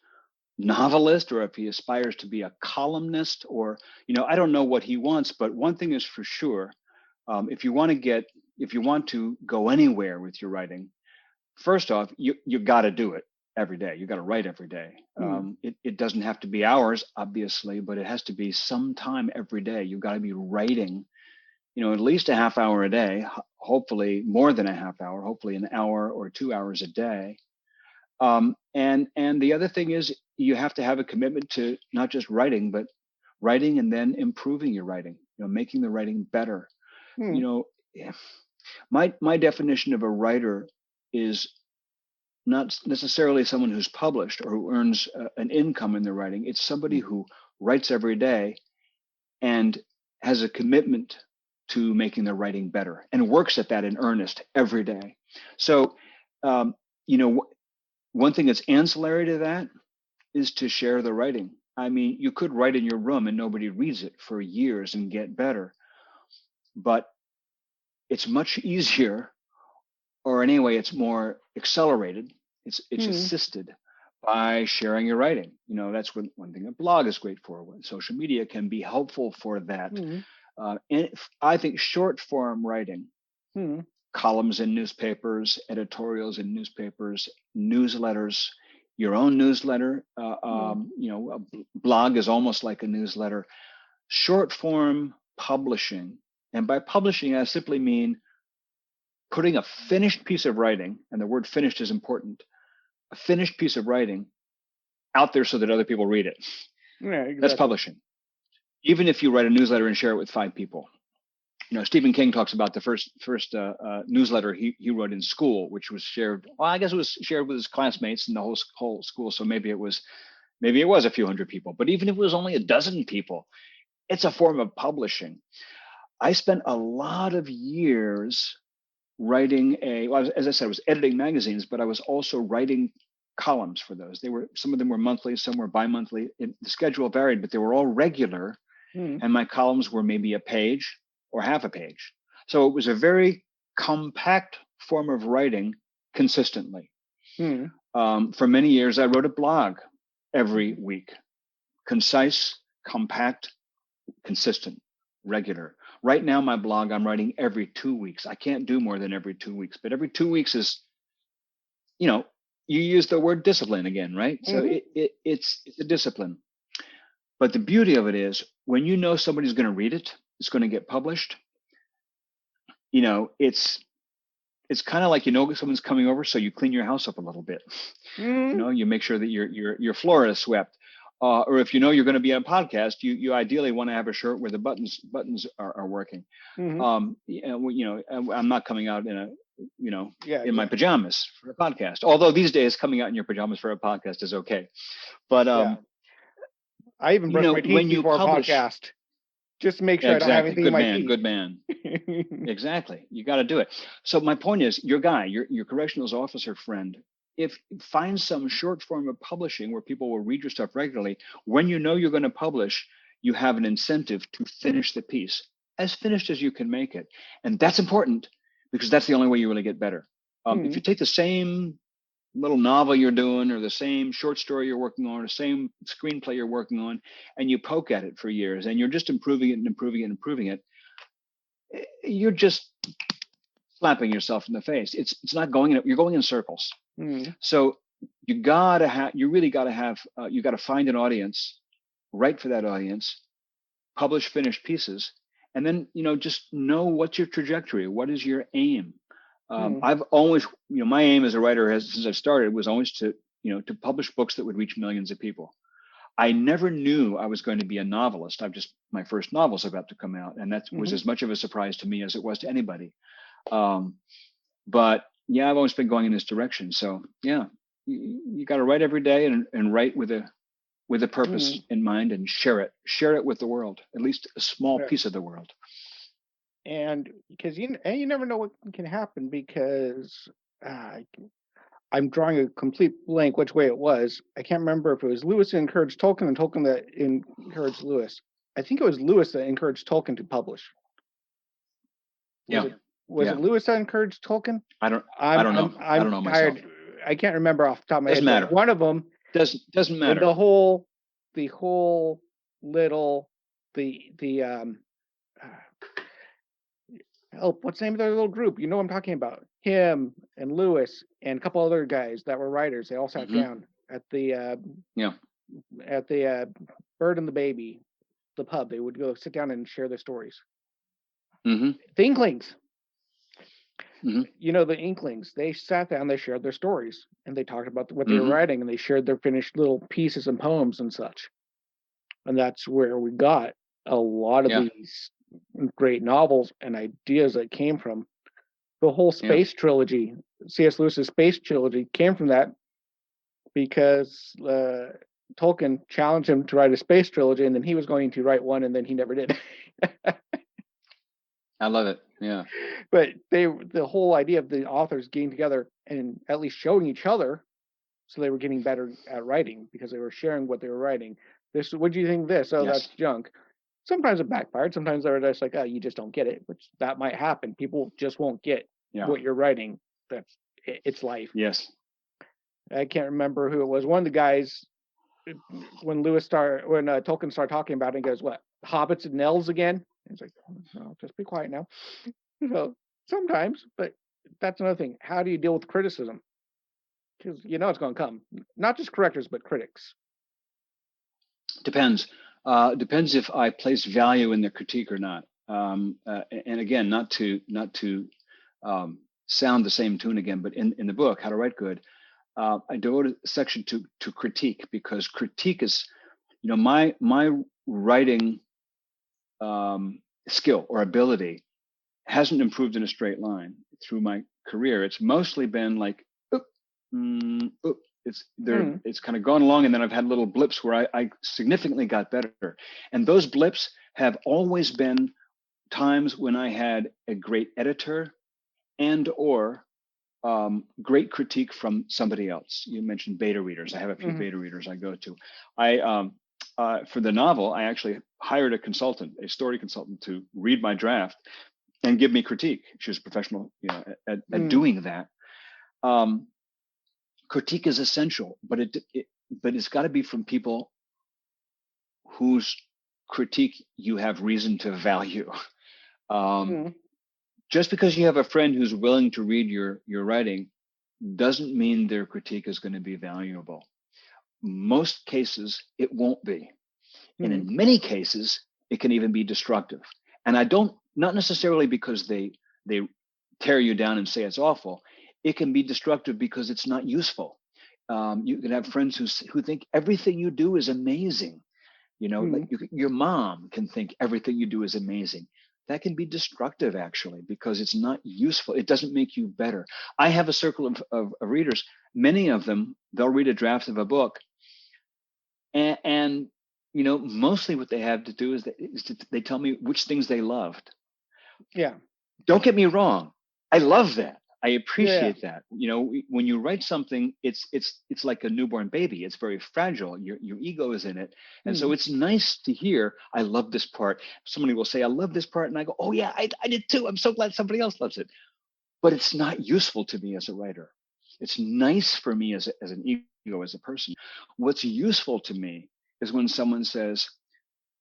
novelist, or if he aspires to be a columnist, or I don't know what he wants, but one thing is for sure, if you want to go anywhere with your writing, first off, you got to do it every day. You got to write every day. It doesn't have to be hours, obviously, but it has to be some time every day. You've got to be writing, at least a half hour a day, hopefully more than a half hour, hopefully an hour or 2 hours a day. And the other thing is, you have to have a commitment to not just writing, but writing and then improving your writing, making the writing better. My definition of a writer is not necessarily someone who's published or who earns an income in their writing. It's somebody who writes every day and has a commitment to making their writing better and works at that in earnest every day. So, one thing that's ancillary to that is to share the writing. I mean, you could write in your room and nobody reads it for years and get better, but it's much easier, or anyway, it's more accelerated. It's assisted by sharing your writing. That's one thing a blog is great for. Social media can be helpful for that. And I think short form writing, columns in newspapers, editorials in newspapers, newsletters, your own newsletter, a blog is almost like a newsletter. Short form publishing, and by publishing, I simply mean putting a finished piece of writing, and the word finished is important, a finished piece of writing out there so that other people read it. Yeah, exactly. That's publishing. Even if you write a newsletter and share it with 5 people. Stephen King talks about the first newsletter he wrote in school, which was shared. Well, I guess it was shared with his classmates and the whole school. So maybe it was a few hundred people. But even if it was only a dozen people, it's a form of publishing. I spent a lot of years writing as I said, I was editing magazines, but I was also writing columns for those. Some of them were monthly, some were bi-monthly. The schedule varied, but they were all regular. And my columns were maybe a page or half a page. So it was a very compact form of writing consistently. For many years, I wrote a blog every week. Concise, compact, consistent, regular. Right now, my blog, I'm writing every 2 weeks. I can't do more than every 2 weeks, but every 2 weeks is, you use the word discipline again, right? So it's a discipline. But the beauty of it is, when somebody's going to read it, it's going to get published. It's kind of like someone's coming over, so you clean your house up a little bit. You make sure that your floor is swept. Or if you're going to be on a podcast, you ideally want to have a shirt where the buttons are working. I'm not coming out in my pajamas for a podcast. Although these days coming out in your pajamas for a podcast is okay. But I even brush my teeth before a podcast, just to make sure I don't have anything in my teeth. Good man. Exactly. You got to do it. So my point is, your corrections officer friend, find some short form of publishing where people will read your stuff regularly. When you're going to publish, you have an incentive to finish the piece as finished as you can make it. And that's important, because that's the only way you really get better. If you take the same little novel you're doing, or the same short story you're working on, or the same screenplay you're working on, and you poke at it for years, and you're just improving it and improving it and improving it, you're just slapping yourself in the face. It's not going. You're going in circles. So you really got to find an audience, write for that audience, publish finished pieces, and then just know what's your trajectory. What is your aim? I've always, my aim as a writer since I've started was always to publish books that would reach millions of people. I never knew I was going to be a novelist. My first novel's about to come out, and that was as much of a surprise to me as it was to anybody. But yeah, I've always been going in this direction. So yeah, you got to write every day and write with a purpose in mind, and share it with the world, at least a small piece of the world. And because you never know what can happen, because I'm drawing a complete blank which way it was. I can't remember if it was Lewis that encouraged Tolkien and Tolkien that encouraged Lewis. I think it was Lewis that encouraged Tolkien to publish. Was it Lewis that encouraged Tolkien? I don't know. I don't know tired. myself. I can't remember off the top of my Doesn't head. matter. One of them doesn't matter. The whole little help. What's the name of their little group? You know what I'm talking about. Him and Lewis and a couple other guys that were writers. They all sat down at the Bird and the Baby, the pub. They would go sit down and share their stories. The Inklings. You know, the Inklings, they sat down, they shared their stories, and they talked about what they were writing, and they shared their finished little pieces and poems and such. And that's where we got a lot of these great novels and ideas that came from. The whole space trilogy, C.S. Lewis's space trilogy, came from that because Tolkien challenged him to write a space trilogy, and then he was going to write one, and then he never did. I love it. Yeah. But the whole idea of the authors getting together and at least showing each other, so they were getting better at writing because they were sharing what they were writing. This, what do you think of this? Oh, that's junk. Sometimes it backfired. Sometimes they were just like, oh, you just don't get it, which that might happen. People just won't get what you're writing. It's life. Yes. I can't remember who it was. One of the guys, when Tolkien started talking about it, he goes, what, hobbits and elves again? He's like, no, just be quiet now. So sometimes, but that's another thing. How do you deal with criticism? Because you know it's going to come. Not just correctors, but critics. Depends. Depends if I place value in the critique or not. And again, not to sound the same tune again, but in the book, How to Write Good, I devoted a section to critique, because critique is, you know, my writing skill or ability hasn't improved in a straight line through my career. It's mostly been like, it's kind of gone along, and then I've had little blips where I significantly got better. And those blips have always been times when I had a great editor and or great critique from somebody else. You mentioned beta readers. I have a few beta readers I go to. For the novel, I actually hired a consultant, a story consultant, to read my draft and give me critique. She was professional, you know, at doing that. Critique is essential, but it's got to be from people whose critique you have reason to value. Just because you have a friend who's willing to read your writing doesn't mean their critique is going to be valuable. Most cases, it won't be. And in many cases, it can even be destructive. And not necessarily because they tear you down and say it's awful. It can be destructive because it's not useful. You can have friends who think everything you do is amazing. You know, like your mom can think everything you do is amazing. That can be destructive, actually, because it's not useful. It doesn't make you better. I have a circle of readers. Many of them, they'll read a draft of a book, and you know, mostly what they have to do is they tell me which things they loved. Yeah. Don't get me wrong. I love that. I appreciate that. You know, when you write something, it's like a newborn baby. It's very fragile. Your ego is in it. And so it's nice to hear, I love this part. Somebody will say, I love this part. And I go, oh yeah, I did too. I'm so glad somebody else loves it. But it's not useful to me as a writer. It's nice for me as an ego, as a person. What's useful to me is when someone says,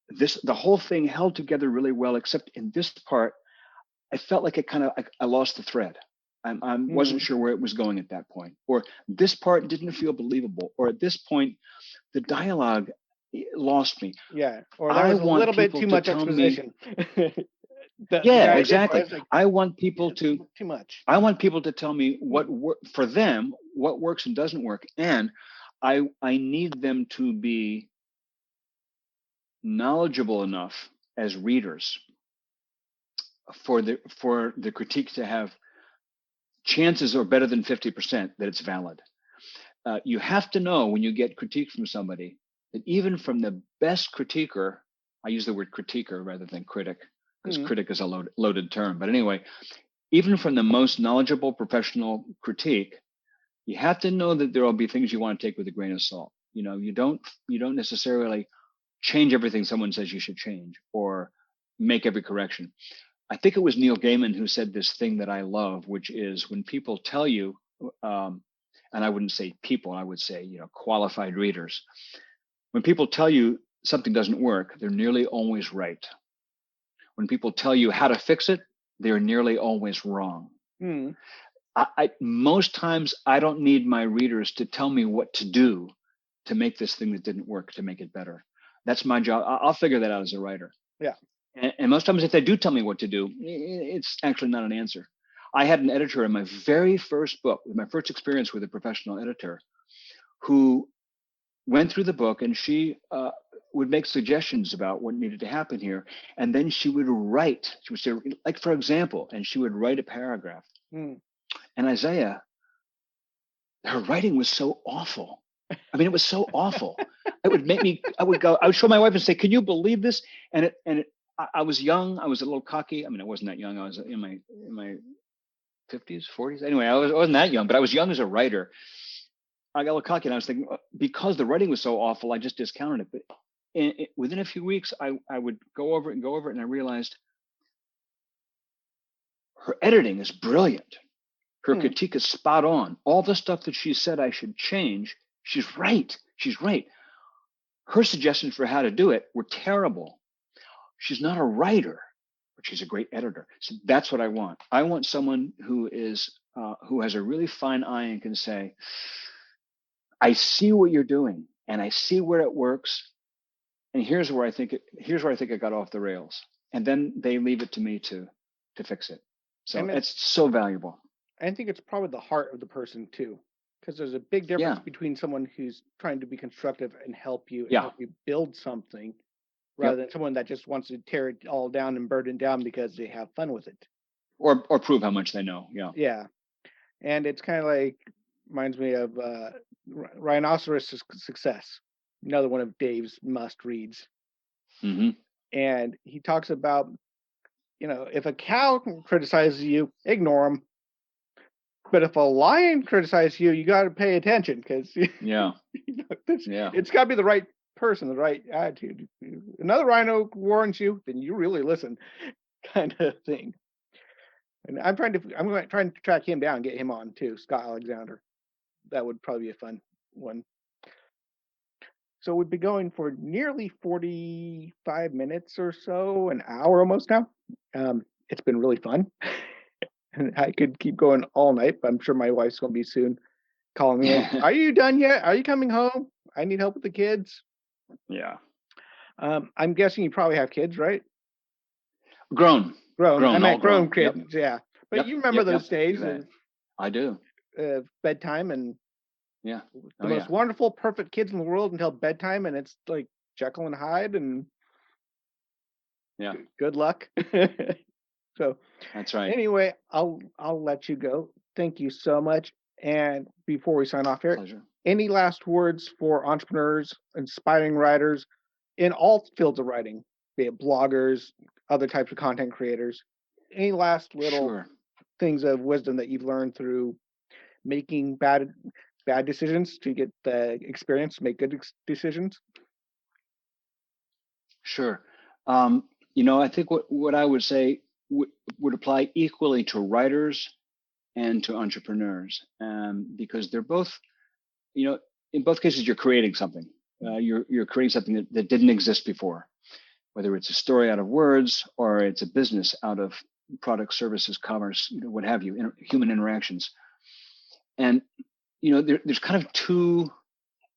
the whole thing held together really well, except in this part, I felt like I lost the thread. I wasn't sure where it was going at that point, or this part didn't feel believable, or at this point, the dialogue lost me. Yeah, or there was a little bit too much exposition. Exactly. Like, I want people to too much. I want people to tell me what for them, what works and doesn't work, and I need them to be knowledgeable enough as readers for the critique to have chances are better than 50% that it's valid. You have to know when you get critique from somebody that even from the best critiquer, I use the word critiquer rather than critic, because critic is a loaded term. But anyway, even from the most knowledgeable professional critique, You have to know that there will be things you want to take with a grain of salt. You don't necessarily change everything someone says you should change or make every correction. I think it was Neil Gaiman who said this thing that I love, which is when people tell you, and I wouldn't say people, I would say, qualified readers. When people tell you something doesn't work, they're nearly always right. When people tell you how to fix it, they're nearly always wrong. Most times I don't need my readers to tell me what to do to make this thing that didn't work, to make it better. That's my job. I'll figure that out as a writer. Yeah. And most times if they do tell me what to do, it's actually not an answer. I had an editor in my very first book, my first experience with a professional editor, who went through the book, and she would make suggestions about what needed to happen here. And then she would write, she would say, like, for example, and she would write a paragraph. And Isaiah, her writing was so awful. I mean, it was so awful. It would make me, I would show my wife and say, can you believe this? I was young. I was a little cocky. I mean, I wasn't that young. I was in my 50s, 40s. Anyway, I wasn't that young, but I was young as a writer. I got a little cocky, and I was thinking, because the writing was so awful, I just discounted it. But within a few weeks, I would go over it, and I realized her editing is brilliant. Her critique is spot on. All the stuff that she said I should change, she's right. She's right. Her suggestions for how to do it were terrible. She's not a writer, but she's a great editor. So that's what I want. I want someone who has a really fine eye and can say, I see what you're doing, and I see where it works, and here's where I think it got off the rails. And then they leave it to me to fix it. So it's so valuable. I think it's probably the heart of the person too, because there's a big difference between someone who's trying to be constructive and help you build something, rather than someone that just wants to tear it all down and burn it down because they have fun with it, or prove how much they know. Yeah, and it's kind of like, reminds me of Rhinoceros Success, another one of Dave's must reads. And he talks about, if a cow criticizes you, ignore him. But if a lion criticizes you, you got to pay attention, because it's got to be the right person, the right attitude. Another rhino warns you, then you really listen, kind of thing. And I'm trying to track him down and get him on too, Scott Alexander. That would probably be a fun one. So we've been going for nearly 45 minutes or so, an hour almost now. It's been really fun. And I could keep going all night, but I'm sure my wife's going to be soon calling me. Are you done yet? Are you coming home? I need help with the kids. Yeah. I'm guessing you probably have kids, right? Grown. I meant grown kids. Yep. Yeah. But you remember those days. I do. Bedtime and the most wonderful, perfect kids in the world until bedtime, and it's like Jekyll and Hyde, and good luck. So that's right. Anyway, I'll let you go. Thank you so much. And before we sign off here, pleasure. Any last words for entrepreneurs, inspiring writers in all fields of writing, be it bloggers, other types of content creators? Any last little things of wisdom that you've learned through making bad decisions to get the experience to make good decisions? Sure. I think what I would say would apply equally to writers and to entrepreneurs, because they're both, in both cases, you're creating something. You're creating something that didn't exist before, whether it's a story out of words or it's a business out of products, services, commerce, what have you, human interactions. And there's kind of two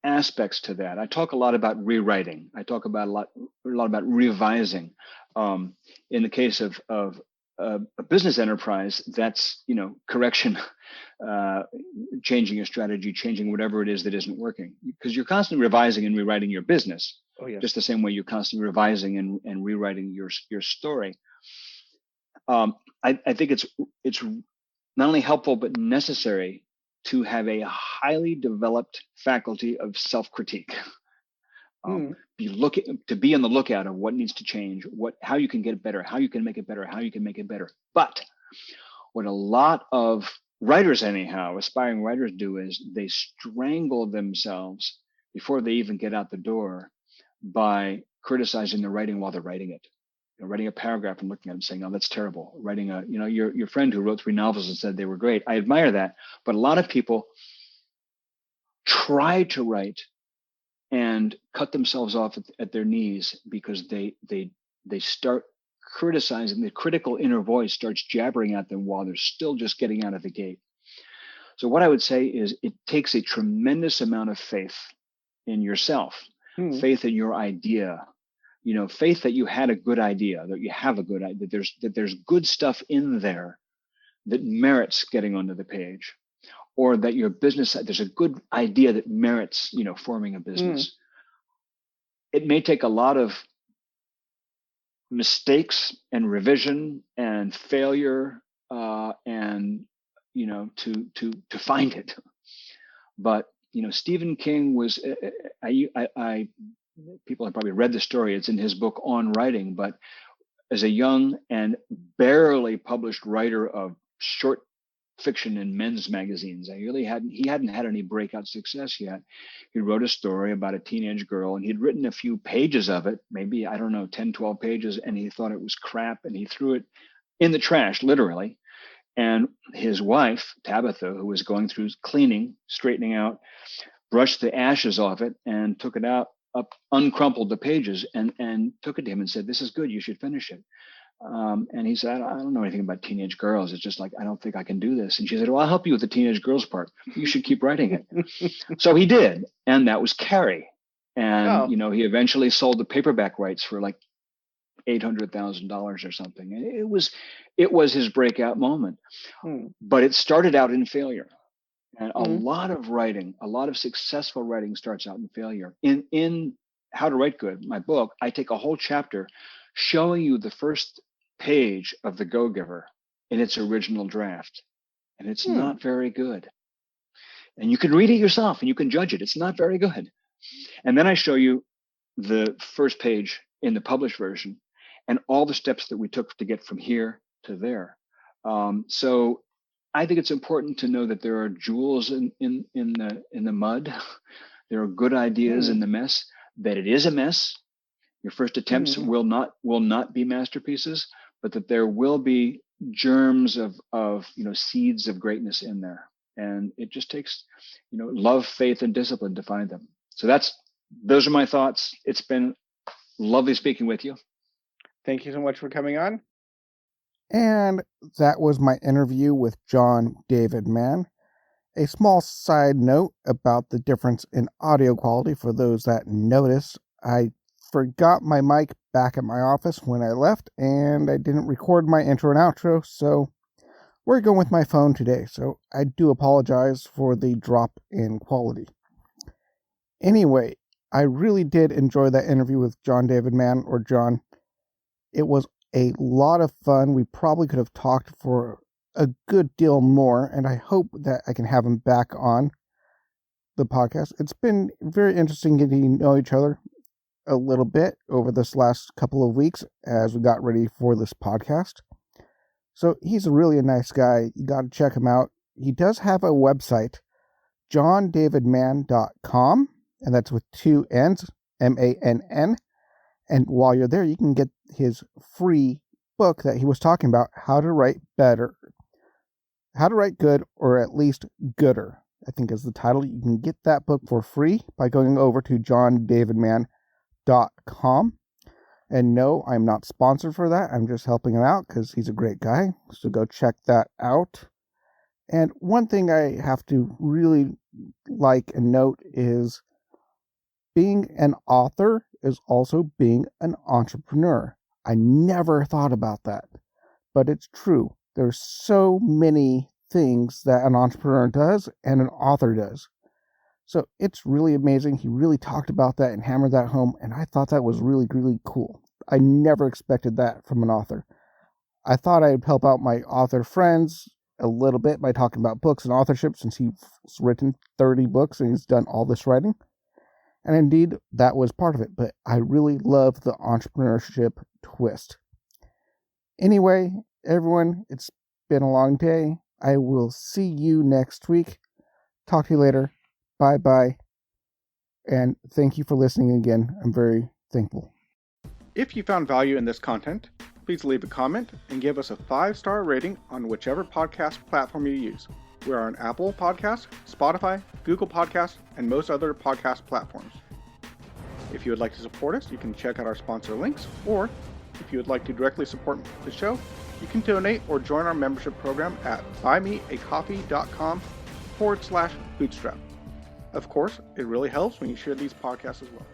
aspects to that. I talk a lot about rewriting. I talk about a lot about revising. In the case of a business enterprise, that's correction, changing your strategy, changing whatever it is that isn't working, because you're constantly revising and rewriting your business. Just the same way you're constantly revising and rewriting your story. I think it's not only helpful but necessary to have a highly developed faculty of self-critique. Be on the lookout of what needs to change, how you can get it better, how you can make it better, how you can make it better. But what a lot of writers anyhow, aspiring writers do is they strangle themselves before they even get out the door by criticizing the writing while they're writing it. Writing a paragraph and looking at them saying, "Oh, that's terrible." Writing your friend who wrote 3 novels and said they were great. I admire that. But a lot of people try to write and cut themselves off at their knees because they start criticizing. The critical inner voice starts jabbering at them while they're still just getting out of the gate. So what I would say is it takes a tremendous amount of faith in yourself, faith in your idea, faith that you had a good idea, that you have a good idea, that there's good stuff in there that merits getting onto the page, or that your business, there's a good idea that merits, forming a business. It may take a lot of mistakes and revision and failure, and to find it. But Stephen King was, people have probably read the story. It's in his book On Writing. But as a young and barely published writer of short fiction in men's magazines, he hadn't had any breakout success yet. He wrote a story about a teenage girl, and he'd written a few pages of it, maybe, 10, 12 pages, and he thought it was crap, and he threw it in the trash, literally. And his wife, Tabitha, who was going through cleaning, straightening out, brushed the ashes off it and took it out, uncrumpled the pages and took it to him and said, "This is good. You should finish it." And he said, "I don't know anything about teenage girls. It's just like, I don't think I can do this." And she said, "Well, I'll help you with the teenage girls part. You should keep writing it." So he did. And that was Carrie. And, he eventually sold the paperback rights for like $800,000 or something. And it was his breakout moment. But it started out in failure. And a lot of writing, a lot of successful writing starts out in failure. In How to Write Good, my book, I take a whole chapter showing you the first page of The Go-Giver in its original draft. And it's not very good. And you can read it yourself and you can judge it. It's not very good. And then I show you the first page in the published version and all the steps that we took to get from here to there. So I think it's important to know that there are jewels in the mud. There are good ideas in the mess, that it is a mess. Your first attempts will not be masterpieces, but that there will be germs of seeds of greatness in there. And it just takes, love, faith, and discipline to find them. So those are my thoughts. It's been lovely speaking with you. Thank you so much for coming on. And that was my interview with John David Mann. A small side note about the difference in audio quality for those that notice. I forgot my mic back at my office when I left, and I didn't record my intro and outro, so we're going with my phone today. So I do apologize for the drop in quality. Anyway, I really did enjoy that interview with John David Mann, or John. It was a lot of fun. We probably could have talked for a good deal more, and I hope that I can have him back on the podcast. It's been very interesting getting to know each other a little bit over this last couple of weeks as we got ready for this podcast. So he's really a nice guy. You got to check him out. He does have a website, johndavidmann.com, and that's with 2 N's, MANN. And while you're there, you can get his free book that he was talking about, How to Write Better. How to Write Good, or at least Gooder, I think is the title. You can get that book for free by going over to johndavidmann.com. And no, I'm not sponsored for that. I'm just helping him out because he's a great guy. So go check that out. And one thing I have to really like and note is being an author is also being an entrepreneur. I never thought about that, but it's true. There's so many things that an entrepreneur does and an author does. So it's really amazing. He really talked about that and hammered that home, and I thought that was really, really cool. I never expected that from an author. I thought I'd help out my author friends a little bit by talking about books and authorship, since he's written 30 books and he's done all this writing. And indeed, that was part of it, but I really love the entrepreneurship twist. Anyway, everyone, it's been a long day. I will see you next week. Talk to you later. Bye-bye. And thank you for listening again. I'm very thankful. If you found value in this content, please leave a comment and give us a 5-star rating on whichever podcast platform you use. We're on Apple Podcasts, Spotify, Google Podcasts, and most other podcast platforms. If you would like to support us, you can check out our sponsor links, or if you would like to directly support the show, you can donate or join our membership program at buymeacoffee.com/bootstrap. Of course, it really helps when you share these podcasts as well.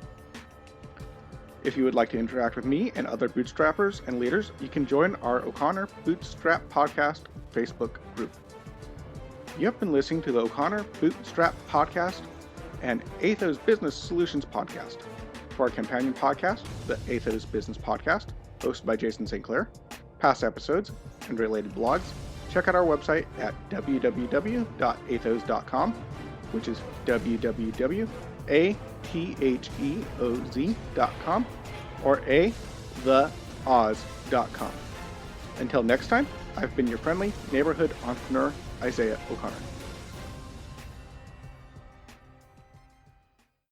If you would like to interact with me and other bootstrappers and leaders, you can join our O'Connor Bootstrap Podcast Facebook group. You have been listening to the O'Connor Bootstrap Podcast and Atheoz Business Solutions Podcast. For our companion podcast, the Atheoz Business Podcast, hosted by Jason St. Clair, past episodes, and related blogs, check out our website at www.atheoz.com, which is www.atheoz.com, or theoz.com. Until next time, I've been your friendly neighborhood entrepreneur, Isaiah O'Connor.